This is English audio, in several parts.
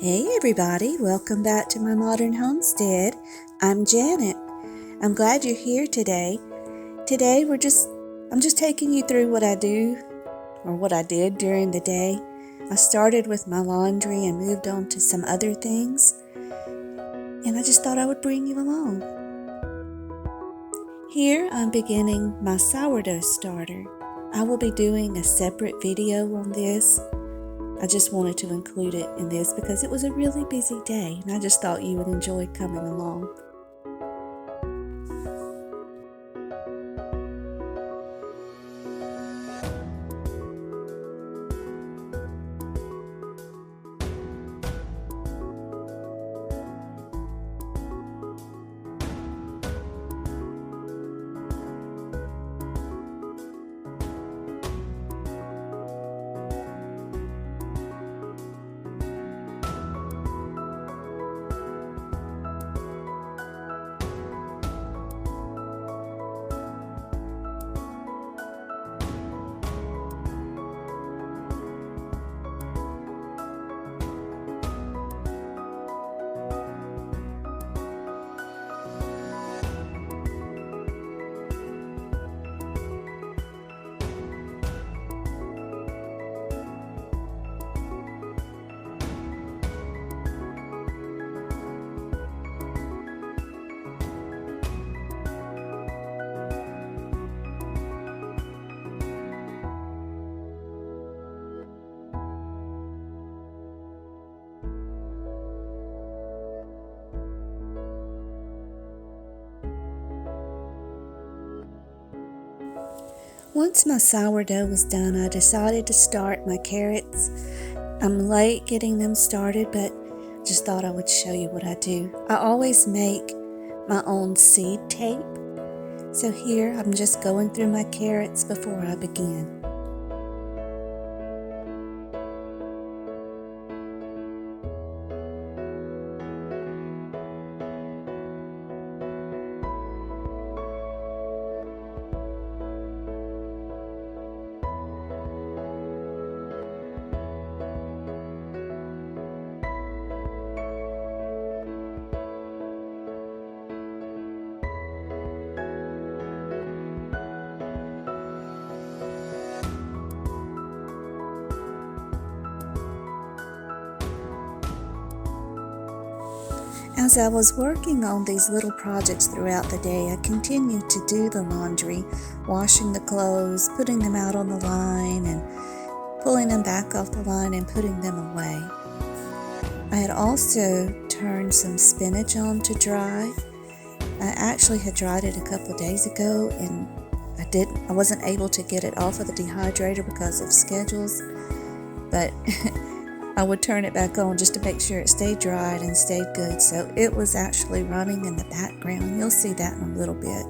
Hey everybody, welcome back to my modern homestead. I'm Janet. I'm glad you're here today. Today I'm just taking you through what I do or what I did during the day. I started with my laundry and moved on to some other things, and I just thought I would bring you along. Here I'm beginning my sourdough starter. I will be doing a separate video on this. I just wanted to include it in this because it was a really busy day, and I just thought you would enjoy coming along. Once my sourdough was done, I decided to start my carrots. I'm late getting them started, but just thought I would show you what I do. I always make my own seed tape. So here I'm just going through my carrots before I begin. As I was working on these little projects throughout the day, I continued to do the laundry, washing the clothes, putting them out on the line, and pulling them back off the line and putting them away. I had also turned some spinach on to dry. I actually had dried it a couple of days ago, and I wasn't able to get it off of the dehydrator because of schedules, but I would turn it back on just to make sure it stayed dried and stayed good. So it was actually running in the background. You'll see that in a little bit.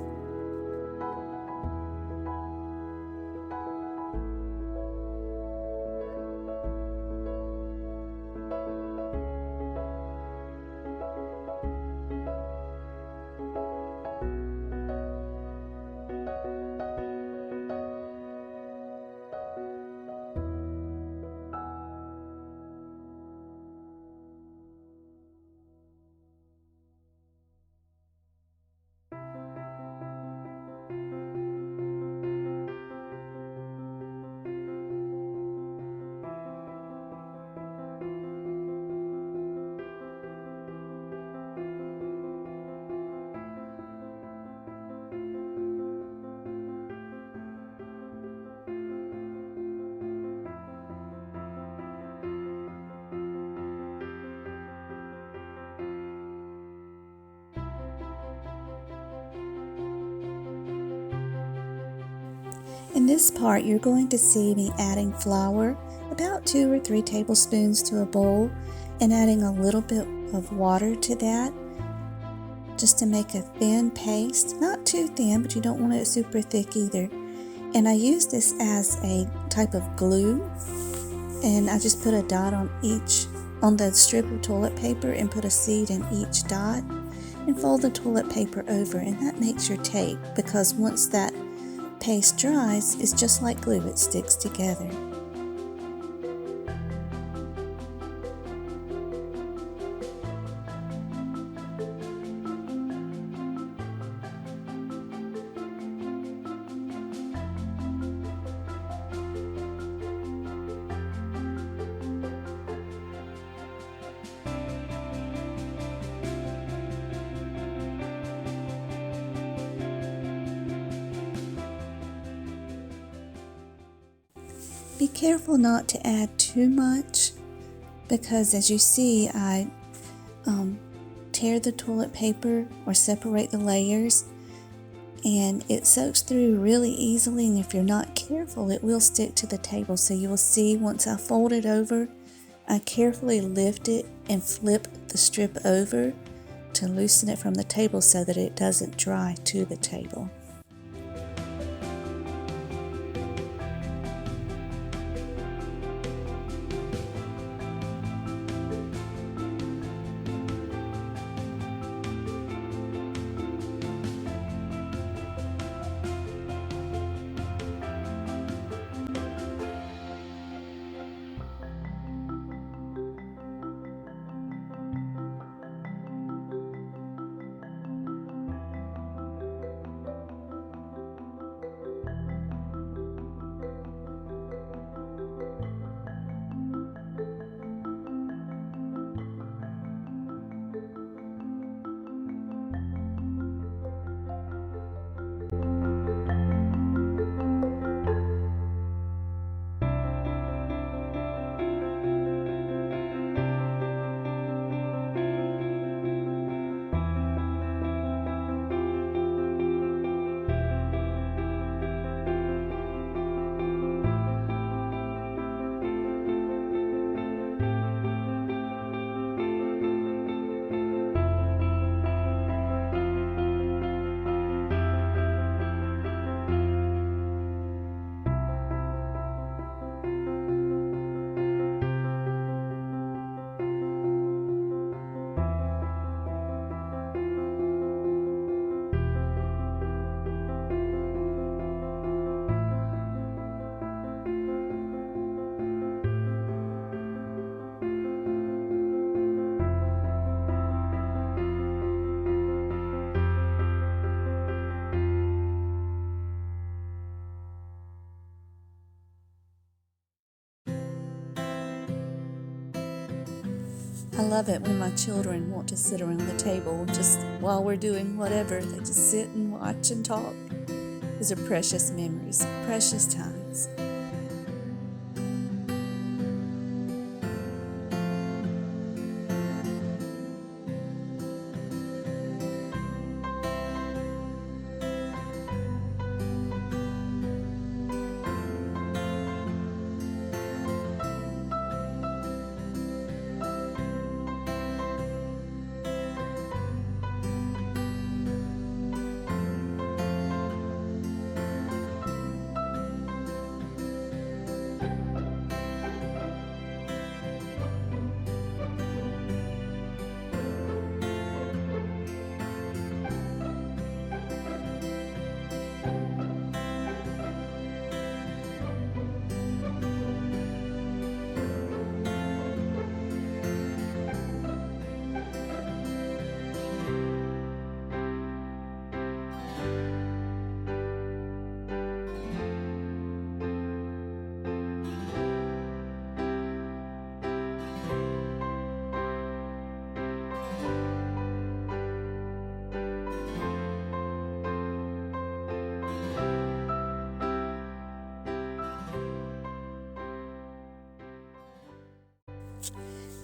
In this part, you're going to see me adding flour, about 2 or 3 tablespoons to a bowl, and adding a little bit of water to that, just to make a thin paste. Not too thin, but you don't want it super thick either. And I use this as a type of glue, and I just put a dot on the strip of toilet paper and put a seed in each dot and fold the toilet paper over, and that makes your tape, because once that paste dries, it's just like glue, it sticks together. Be careful not to add too much, because as you see, I tear the toilet paper or separate the layers, and it soaks through really easily, and if you're not careful it will stick to the table. So you will see once I fold it over, I carefully lift it and flip the strip over to loosen it from the table so that it doesn't dry to the table. I love it when my children want to sit around the table just while we're doing whatever. They just sit and watch and talk. Those are precious memories, precious times.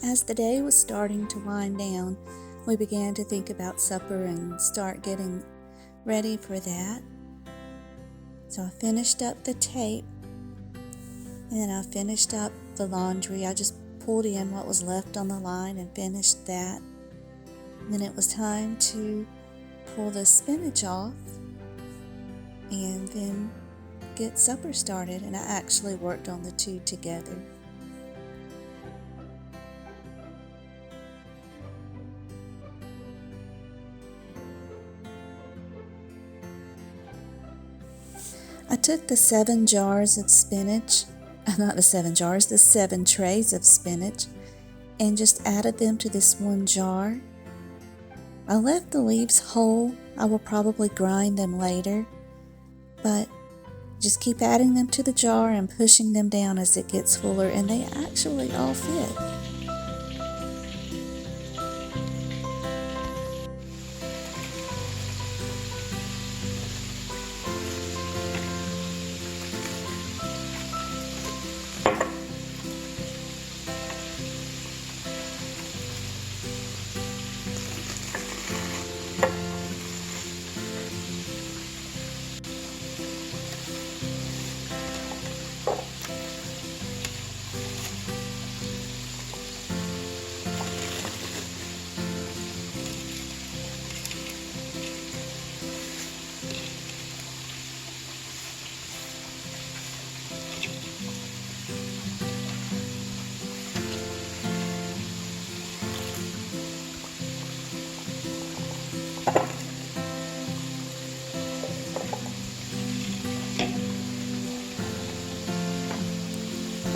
As the day was starting to wind down, we began to think about supper and start getting ready for that. So I finished up the tape, and then I finished up the laundry. I just pulled in what was left on the line and finished that. And then it was time to pull the spinach off and then get supper started, and I actually worked on the two together. I took the 7 jars of spinach, not the 7 jars, the 7 trays of spinach, and just added them to this one jar. I left the leaves whole. I will probably grind them later, but just keep adding them to the jar and pushing them down as it gets fuller, and they actually all fit.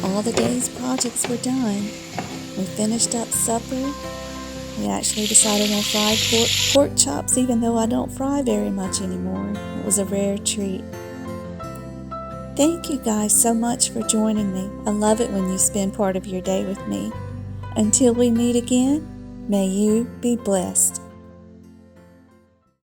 All the day's projects were done. We finished up supper. We actually decided on fried pork chops, even though I don't fry very much anymore. It was a rare treat. Thank you guys so much for joining me. I love it when you spend part of your day with me. Until we meet again, may you be blessed.